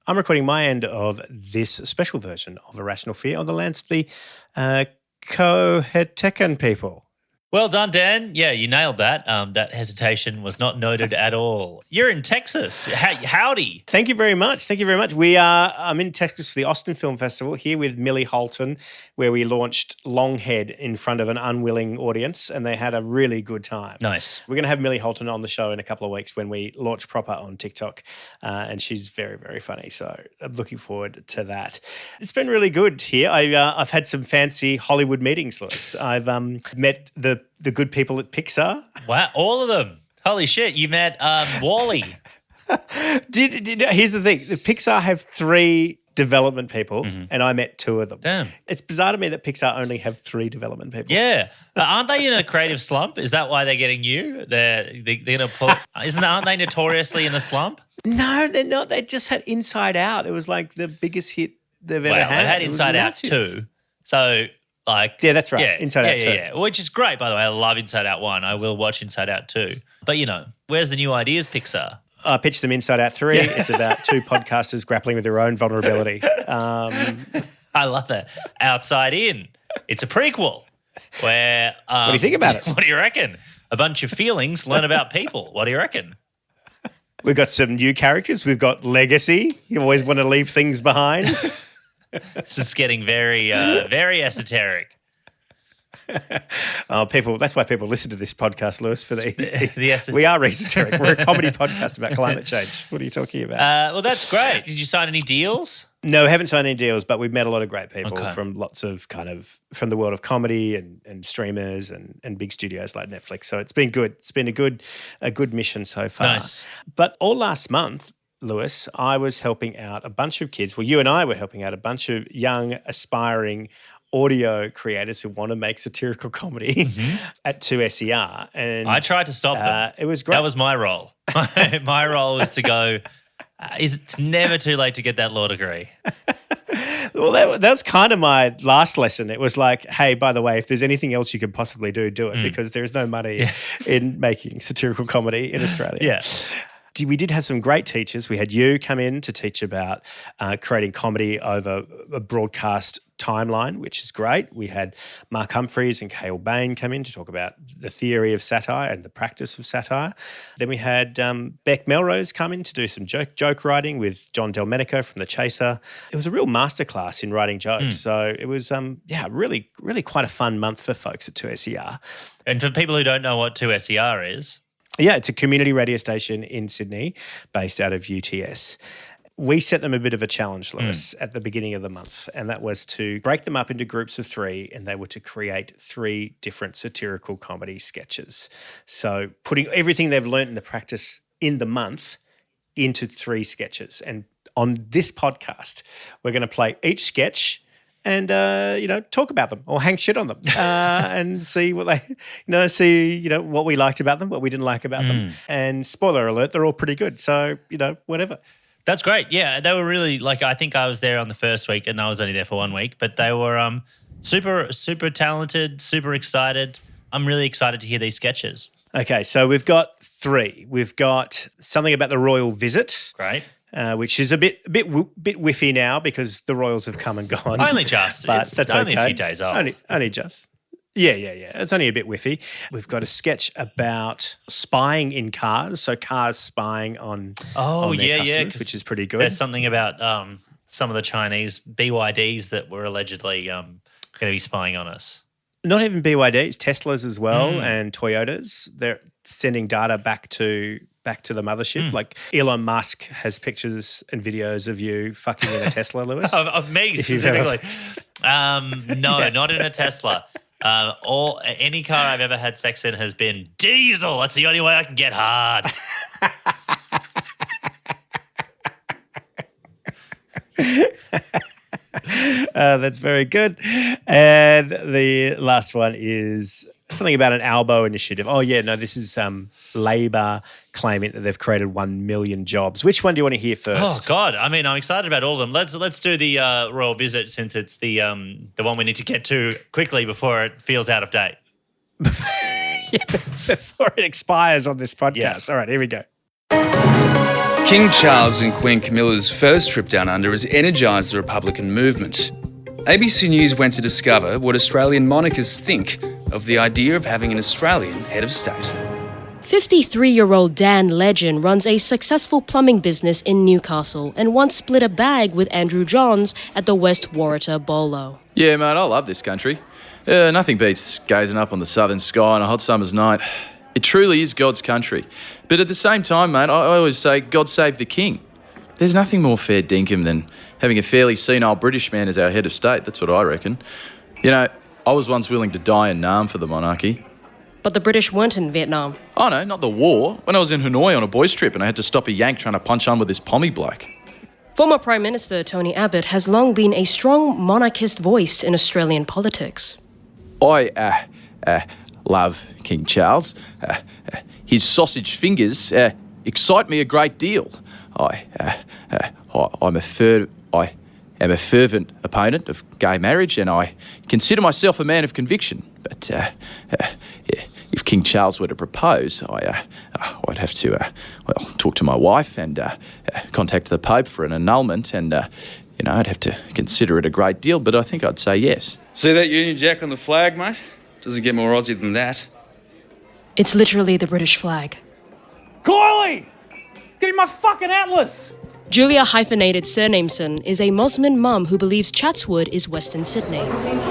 I'm recording my end of this special version of Irrational Fear on the lands of the cohort people. Well done, Dan. Yeah, you nailed that. That hesitation was not noted at all. You're in Texas. Howdy. Thank you very much. I'm in Texas for the Austin Film Festival here with Millie Holton, where we launched Longhead in front of an unwilling audience, and they had a really good time. Nice. We're going to have Millie Holton on the show in a couple of weeks when we launch proper on TikTok, and she's very, very funny. So I'm looking forward to that. It's been really good here. I've had some fancy Hollywood meetings, Lewis. I've met the good people at Pixar. Wow, all of them. Holy shit, you met Wall-E. Here's the thing. The Pixar have 3 development people, and I met 2 of them. Damn. It's bizarre to me that Pixar only have 3 development people. Yeah. Aren't they in a creative slump? Is that why they're getting you? They're going to put – aren't they notoriously in a slump? No, they're not. They just had Inside Out. It was like the biggest hit they've ever had. They had Inside Out 2. So – yeah, that's right. Inside Out 2. Yeah, which is great, by the way. I love Inside Out 1. I will watch Inside Out 2. But, where's the new ideas, Pixar? I pitched them Inside Out 3. Yeah. It's about 2 podcasters grappling with their own vulnerability. I love that. Outside In. It's a prequel where what do you think about it? What do you reckon? A bunch of feelings learn about people. What do you reckon? We've got some new characters. We've got legacy. You always want to leave things behind. This is getting very, very esoteric. People. That's why people listen to this podcast, Lewis. For we are esoteric. We're a comedy podcast about climate change. What are you talking about? Well, that's great. Did you sign any deals? No, we haven't signed any deals, but we've met a lot of great people from lots of from the world of comedy and streamers and big studios like Netflix. So it's been good. It's been a good mission so far. Nice. But all last month, Lewis, I was helping out a bunch of kids. Well, you and I were helping out a bunch of young, aspiring audio creators who want to make satirical comedy at 2SER. And I tried to stop them. It was great. That was my role. My role was to go, it's never too late to get that law degree. Well, that's kind of my last lesson. It was like, hey, by the way, if there's anything else you could possibly do it because there's no money in making satirical comedy in Australia. Yeah. We did have some great teachers. We had you come in to teach about creating comedy over a broadcast timeline, which is great. We had Mark Humphries and Cale Bain come in to talk about the theory of satire and the practice of satire. Then we had Bec Melrose come in to do some joke writing with John Delmenico from The Chaser. It was a real masterclass in writing jokes. So it was, really, really quite a fun month for folks at 2SER. And for people who don't know what 2SER is, yeah, it's a community radio station in Sydney based out of UTS. We set them a bit of a challenge, Lewis, at the beginning of the month, and that was to break them up into groups of 3, and they were to create 3 different satirical comedy sketches. So putting everything they've learned in the practice in the month into 3 sketches. And on this podcast, we're going to play each sketch and, talk about them or hang shit on them and see what they, what we liked about them, what we didn't like about them. And spoiler alert, they're all pretty good. So, whatever. That's great. Yeah, they were really, I think I was there on the first week and I was only there for 1 week, but they were super, super talented, super excited. I'm really excited to hear these sketches. Okay, so we've got 3. We've got something about the royal visit. Great. Which is a bit whiffy now because the Royals have come and gone. Only just. But it's that's only okay. a few days old. Only just. Yeah. It's only a bit whiffy. We've got a sketch about spying in cars, so cars spying on their customers, which is pretty good. There's something about some of the Chinese BYDs that were allegedly going to be spying on us. Not even BYDs, Teslas as well, and Toyotas. They're sending data back to the mothership. Like Elon Musk has pictures and videos of you fucking in a Tesla, Lewis. of me specifically. No, not in a Tesla. Any car I've ever had sex in has been diesel. That's the only way I can get hard. That's very good. And the last one is something about an Albo initiative. Oh, yeah, no, this is Labor claiming that they've created 1 million jobs. Which one do you want to hear first? Oh, God. I mean, I'm excited about all of them. Let's do the royal visit since it's the one we need to get to quickly before it feels out of date. Before it expires on this podcast. Yeah. All right, here we go. King Charles and Queen Camilla's first trip down under has energised the Republican movement. ABC News went to discover what Australian monarchists think of the idea of having an Australian head of state. 53-year-old Dan Legend runs a successful plumbing business in Newcastle and once split a bag with Andrew Johns at the West Waratah Bolo. Yeah, mate, I love this country. Nothing beats gazing up on the southern sky on a hot summer's night. It truly is God's country. But at the same time, mate, I always say, God save the king. There's nothing more fair dinkum than having a fairly senile British man as our head of state. That's what I reckon. You know, I was once willing to die in Nam for the monarchy. But the British weren't in Vietnam. Oh, no, not the war. When I was in Hanoi on a boys' trip and I had to stop a Yank trying to punch on with this pommy bloke. Former Prime Minister Tony Abbott has long been a strong monarchist voice in Australian politics. I love King Charles. His sausage fingers excite me a great deal. I am a fervent opponent of gay marriage, and I consider myself a man of conviction. But if King Charles were to propose, I'd have to talk to my wife and contact the Pope for an annulment, and I'd have to consider it a great deal. But I think I'd say yes. See that Union Jack on the flag, mate? Doesn't get more Aussie than that. It's literally the British flag. Kylie! Get in my fucking atlas! Julia hyphenated surnameson is a Mosman mum who believes Chatswood is Western Sydney.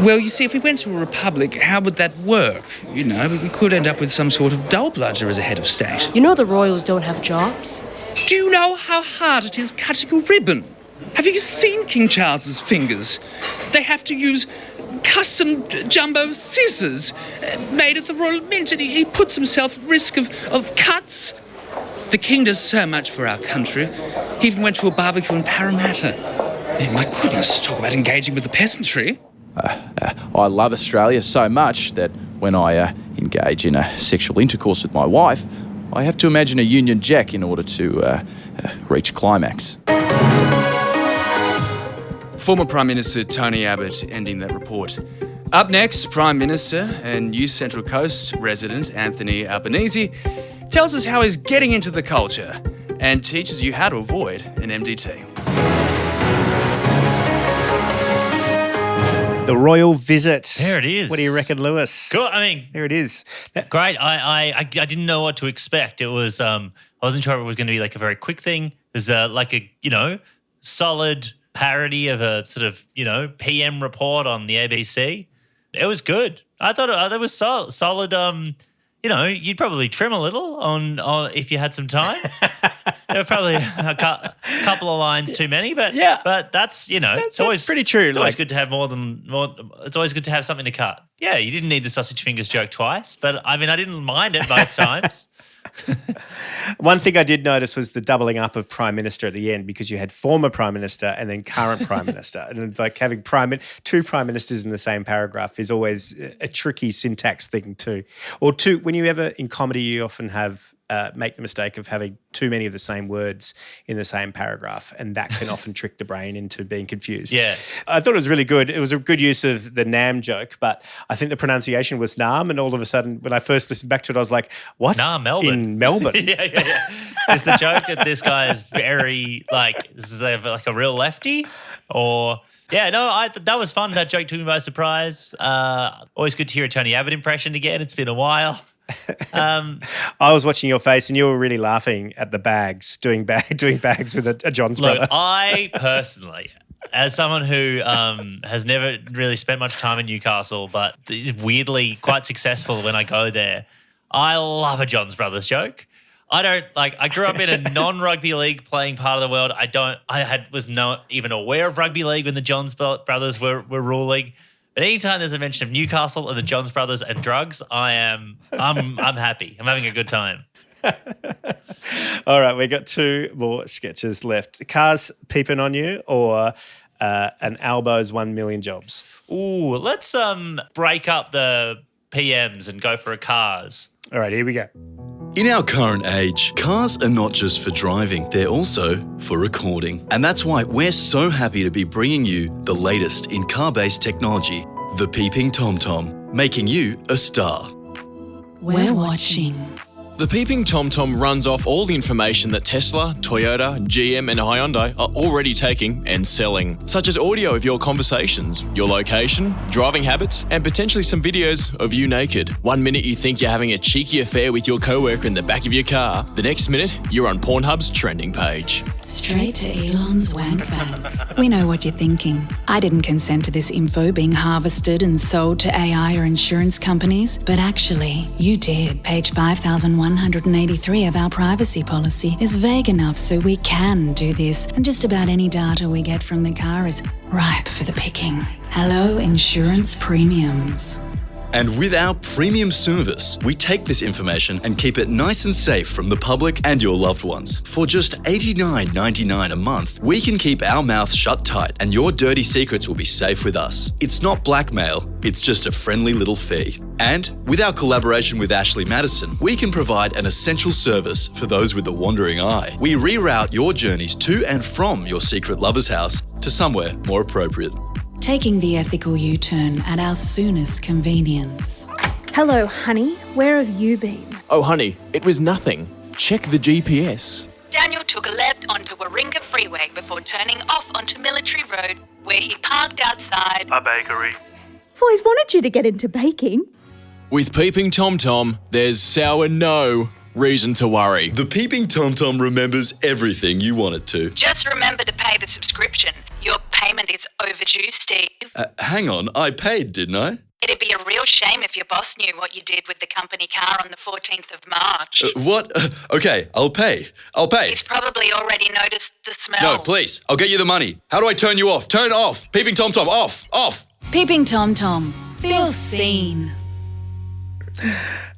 Well, you see, if we went to a republic, how would that work? You know, we could end up with some sort of dull-bludger as a head of state. You know the royals don't have jobs? Do you know how hard it is cutting a ribbon? Have you seen King Charles's fingers? They have to use custom jumbo scissors made at the Royal Mint, and he puts himself at risk of cuts. The king does so much for our country. He even went to a barbecue in Parramatta. My goodness, talk about engaging with the peasantry. I love Australia so much that when I engage in a sexual intercourse with my wife, I have to imagine a Union Jack in order to reach climax. Former Prime Minister Tony Abbott ending that report. Up next, Prime Minister and New Central Coast resident Anthony Albanese tells us how he's getting into the culture and teaches you how to avoid an MDT. The royal visit. There it is. What do you reckon, Lewis? Cool. I mean, there it is. Great. I didn't know what to expect. It was I wasn't sure it was going to be like a very quick thing. There's like a solid parody of a sort of PM report on the ABC. It was good. I thought it was solid. You'd probably trim a little on if you had some time. There were probably a couple of lines too many, but yeah. But that's it's always pretty true. It's always good to have more. It's always good to have something to cut. Yeah, you didn't need the sausage fingers joke twice, but I mean I didn't mind it both times. One thing I did notice was the doubling up of Prime Minister at the end, because you had former Prime Minister and then current Prime Minister. And it's like having two Prime Ministers in the same paragraph is always a tricky syntax thing too. Or when you ever, in comedy, you often have make the mistake of having too many of the same words in the same paragraph, and that can often trick the brain into being confused. Yeah. I thought it was really good. It was a good use of the Nam joke, but I think the pronunciation was Nam, and all of a sudden, when I first listened back to it, I was like, what? Melbourne. In Melbourne. Yeah. Is the joke that this guy is very, this is like a real lefty? Or... Yeah, no, that was fun. That joke took me by surprise. Always good to hear a Tony Abbott impression again. It's been a while. I was watching your face and you were really laughing at the bags, doing bags with a John's brother. Look, I personally, as someone who has never really spent much time in Newcastle but is weirdly quite successful when I go there, I love a John's Brothers joke. I grew up in a non-rugby league playing part of the world. Was not even aware of rugby league when the Johns brothers were ruling. But anytime there's a mention of Newcastle and the Johns brothers and drugs, I'm happy. I'm having a good time. All right, we got two more sketches left. Cars peeping on you, or an Albo's 1 million jobs? Ooh, let's break up the PMs and go for a Cars. All right, here we go. In our current age, cars are not just for driving, they're also for recording. And that's why we're so happy to be bringing you the latest in car-based technology, the Peeping TomTom, making you a star. We're watching. The peeping TomTom runs off all the information that Tesla, Toyota, GM and Hyundai are already taking and selling, such as audio of your conversations, your location, driving habits, and potentially some videos of you naked. 1 minute you think you're having a cheeky affair with your coworker in the back of your car, the next minute you're on Pornhub's trending page. Straight to Elon's wank bag. We know what you're thinking. I didn't consent to this info being harvested and sold to AI or insurance companies, but actually, you did. Page 5183 of our privacy policy is vague enough so we can do this, and just about any data we get from the car is ripe for the picking. Hello, insurance premiums. And with our premium service, we take this information and keep it nice and safe from the public and your loved ones. For just $89.99 a month, we can keep our mouth shut tight and your dirty secrets will be safe with us. It's not blackmail, it's just a friendly little fee. And with our collaboration with Ashley Madison, we can provide an essential service for those with the wandering eye. We reroute your journeys to and from your secret lover's house to somewhere more appropriate. Taking the ethical U-turn at our soonest convenience. Hello, honey. Where have you been? Oh honey, it was nothing. Check the GPS. Daniel took a left onto Warringah Freeway before turning off onto Military Road, where he parked outside a bakery. I've always wanted you to get into baking. With peeping TomTom, there's sour no reason to worry. The peeping TomTom remembers everything you want it to. Just remember to pay the subscription. Your payment is overdue, Steve. Hang on, I paid, didn't I? It'd be a real shame if your boss knew what you did with the company car on the 14th of March. What? Okay, I'll pay. He's probably already noticed the smell. No, please, I'll get you the money. How do I turn you off? Turn off. Peeping TomTom, off. Peeping TomTom. Feel seen.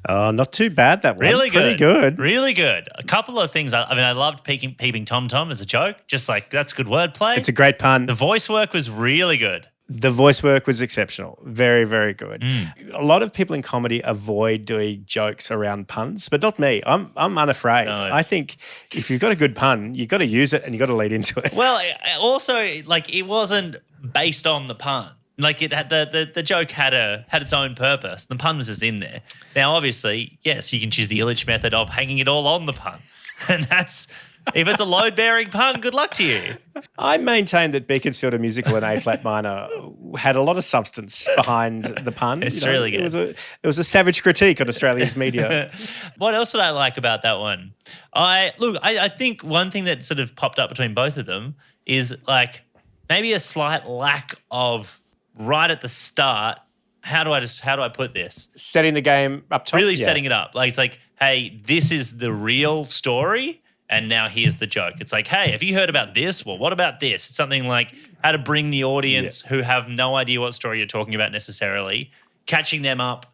Oh, not too bad, that one. Really Pretty good. Really good. A couple of things. I loved peeping TomTom as a joke. Just like, that's good wordplay. It's a great pun. The voice work was really good. The voice work was exceptional. Very, very good. A lot of people in comedy avoid doing jokes around puns, but not me. I'm unafraid. No. I think if you've got a good pun, you've got to use it and you've got to lead into it. Well, also, like, it wasn't based on the pun. Like, it had the joke had its own purpose. The pun was just in there. Now, obviously, yes, you can choose the Illich method of hanging it all on the pun. And that's, if it's a load-bearing pun, good luck to you. I maintain that Beaconsfield, a musical in A-flat minor, had a lot of substance behind the pun. It's really good. It was a savage critique on Australia's media. What else did I like about that one? I think one thing that sort of popped up between both of them is, like, maybe a slight lack of right at the start. How do I put this? Setting the game up top. Really setting it up. Like, it's like, hey, this is the real story, and now here's the joke. It's like, hey, have you heard about this? Well, what about this? It's something like how to bring the audience who have no idea what story you're talking about necessarily, catching them up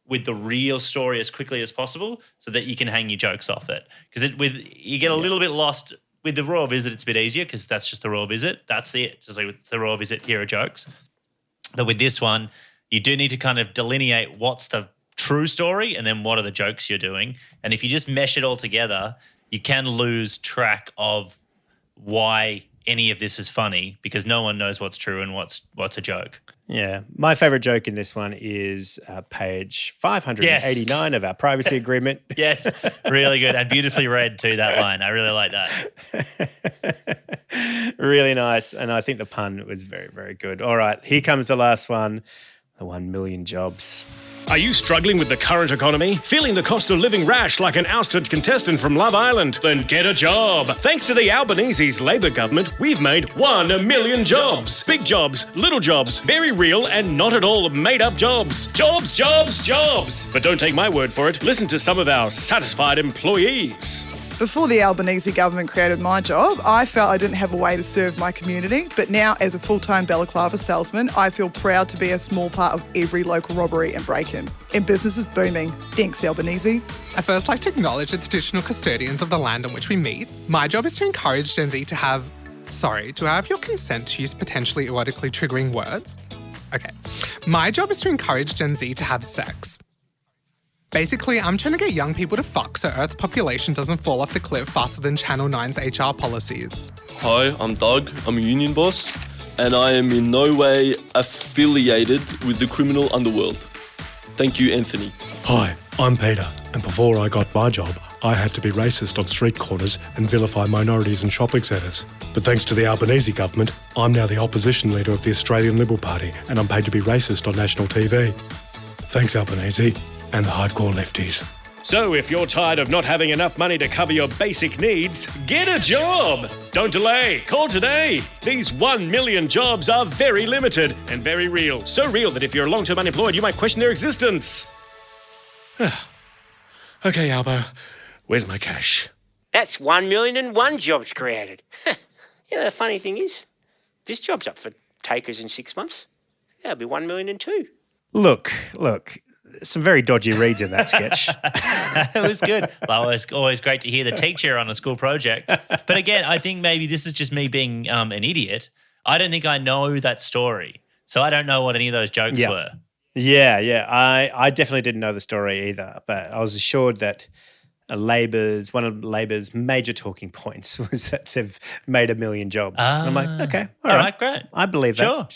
with the real story as quickly as possible so that you can hang your jokes off it. Because you get a little bit lost. With the Royal Visit, it's a bit easier because that's just the Royal Visit. That's it. Just like it's the Royal Visit, here are jokes. But with this one, you do need to kind of delineate what's the true story and then what are the jokes you're doing. And if you just mesh it all together, you can lose track of why any of this is funny because no one knows what's true and what's a joke. Yeah. My favourite joke in this one is page 589 of our privacy agreement. Yes, really good and beautifully read too, that line. I really like that. Really nice. And I think the pun was very, very good. All right, here comes the last one, the 1 million jobs. Are you struggling with the current economy? Feeling the cost of living rash like an ousted contestant from Love Island? Then get a job. Thanks to the Albanese's Labor government, we've made 1 million jobs. Big jobs, little jobs, very real and not at all made-up jobs. Jobs, jobs, jobs. But don't take my word for it. Listen to some of our satisfied employees. Before the Albanese government created my job, I felt I didn't have a way to serve my community. But now, as a full-time balaclava salesman, I feel proud to be a small part of every local robbery and break-in. And business is booming. Thanks, Albanese. I'd first like to acknowledge the traditional custodians of the land on which we meet. My job is to encourage Gen Z to have... Sorry, do I have your consent to use potentially erotically triggering words? Okay. My job is to encourage Gen Z to have sex. Basically, I'm trying to get young people to fuck so Earth's population doesn't fall off the cliff faster than Channel 9's HR policies. Hi, I'm Doug. I'm a union boss, and I am in no way affiliated with the criminal underworld. Thank you, Anthony. Hi, I'm Peter, and before I got my job, I had to be racist on street corners and vilify minorities in shopping centres. But thanks to the Albanese government, I'm now the opposition leader of the Australian Liberal Party, and I'm paid to be racist on national TV. Thanks, Albanese, and the hardcore lefties. So if you're tired of not having enough money to cover your basic needs, get a job! Don't delay, call today! These 1 million jobs are very limited and very real. So real that if you're long-term unemployed, you might question their existence. Okay, Albo, where's my cash? That's 1,000,001 jobs created. You know, the funny thing is, this job's up for takers in 6 months. That'll be 1,000,002. Look, some very dodgy reads in that sketch. It was good. Well, it's always great to hear the teacher on a school project. But again, I think maybe this is just me being an idiot. I don't think I know that story. So I don't know what any of those jokes were. Yeah. I definitely didn't know the story either, but I was assured that one of Labor's major talking points was that they've made 1 million jobs. And I'm like, okay, all right, great. I believe that.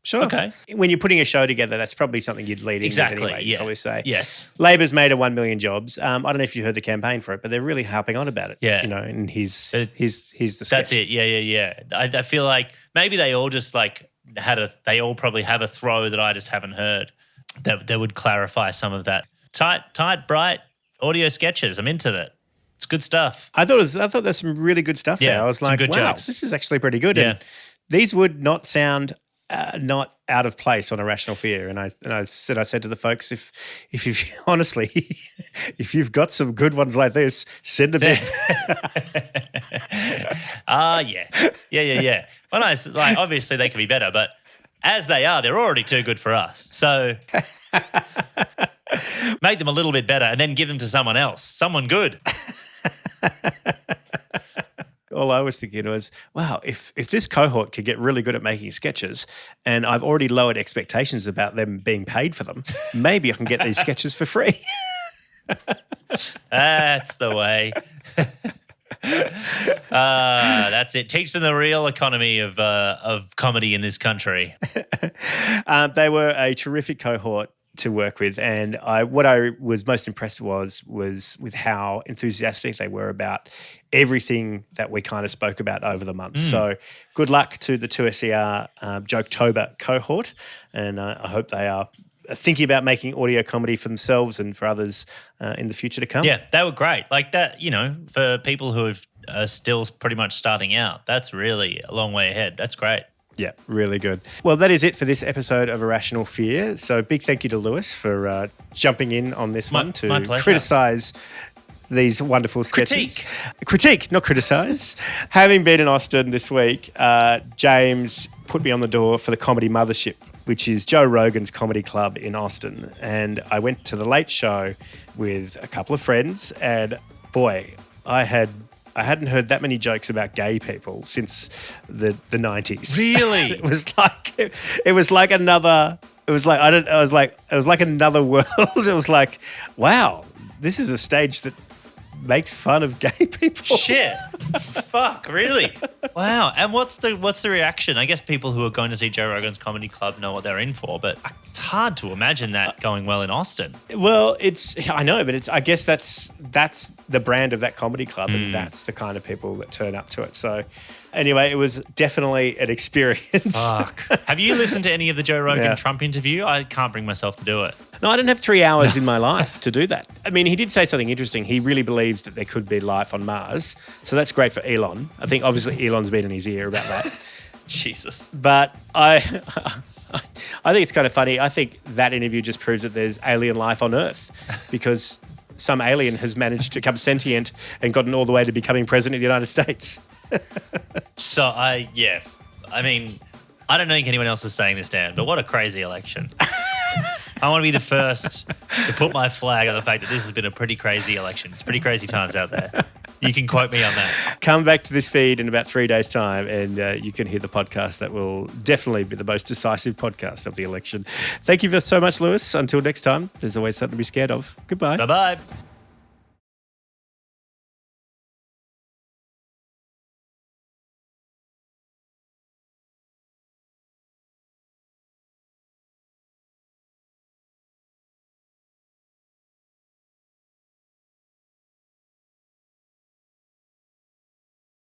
Sure. Okay. When you're putting a show together, that's probably something you'd lead in with anyway. Yeah. Probably say. Yes. Labor's made 1 million jobs. I don't know if you heard the campaign for it, but they're really harping on about it. Yeah. You know, and he's the sketch. That's it. Yeah. I feel like maybe they all just they all probably have a throw that I just haven't heard that would clarify some of that. Tight, bright audio sketches. I'm into that. It's good stuff. I thought there's some really good stuff there. I was like, good wow, jokes. this is actually pretty good. Yeah. And these would not sound not out of place on A Rational Fear. And I said to the folks, if you honestly, if you've got some good ones like this, send them in. Yeah. Well, no, obviously they could be better, but as they are, they're already too good for us. So make them a little bit better and then give them to someone else, someone good. All I was thinking was, wow, if this cohort could get really good at making sketches and I've already lowered expectations about them being paid for them, maybe I can get these sketches for free. That's the way. That's it. Teach them the real economy of comedy in this country. They were a terrific cohort to work with, and what I was most impressed was with how enthusiastic they were about everything that we kind of spoke about over the month. So good luck to the 2SER JokeTober cohort, and I hope they are thinking about making audio comedy for themselves and for others in the future to come. Yeah, they were great. Like that, for people who are still pretty much starting out, that's really a long way ahead. That's great. Yeah, really good. Well, that is it for this episode of A Rational Fear. So big thank you to Lewis for jumping in on this one to criticise these wonderful sketches. Critique, not criticise. Having been in Austin this week, James put me on the door for the Comedy Mothership, which is Joe Rogan's comedy club in Austin. And I went to the Late Show with a couple of friends, and boy, I hadn't heard that many jokes about gay people since the 90s. Really? It was like another world. It was like, wow, this is a stage that makes fun of gay people. Shit. Fuck, really? Wow. And what's the reaction? I guess people who are going to see Joe Rogan's comedy club know what they're in for, but it's hard to imagine that going well in Austin. Well, I know, but I guess that's the brand of that comedy club, and that's the kind of people that turn up to it. So anyway, it was definitely an experience. Fuck. Have you listened to any of the Joe Rogan Trump interview? I can't bring myself to do it. No, I don't have 3 hours in my life to do that. I mean, he did say something interesting. He really believes that there could be life on Mars. So that's great for Elon. I think obviously Elon's been in his ear about that. Jesus. But I think it's kind of funny. I think that interview just proves that there's alien life on Earth because some alien has managed to become sentient and gotten all the way to becoming president of the United States. So, I mean, I don't think anyone else is saying this, Dan, but what a crazy election. I want to be the first to put my flag on the fact that this has been a pretty crazy election. It's pretty crazy times out there. You can quote me on that. Come back to this feed in about 3 days' time and you can hear the podcast that will definitely be the most decisive podcast of the election. Thank you so much, Lewis. Until next time, there's always something to be scared of. Goodbye. Bye-bye.